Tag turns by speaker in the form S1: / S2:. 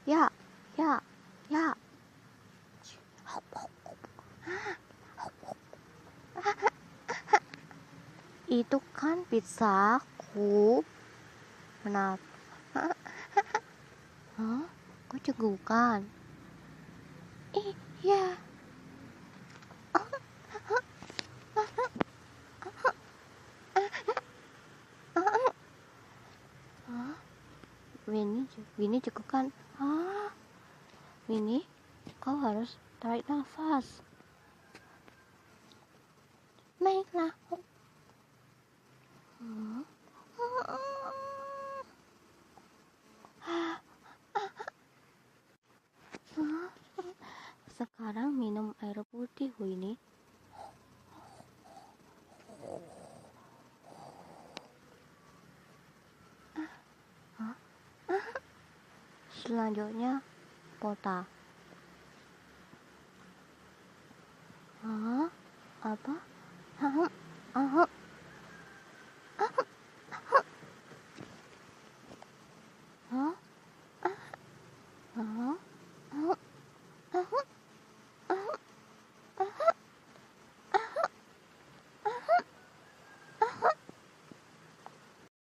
S1: Ya, ya, ya. Itu kan pizzaku. Kenapa? Hah? Kok cegukan? Iya. Winnie cegukan. Winnie, kau harus tarik nafas. Baiklah. Sekarang minum air putih, Winnie. Selanjutnya, Pota. Apa?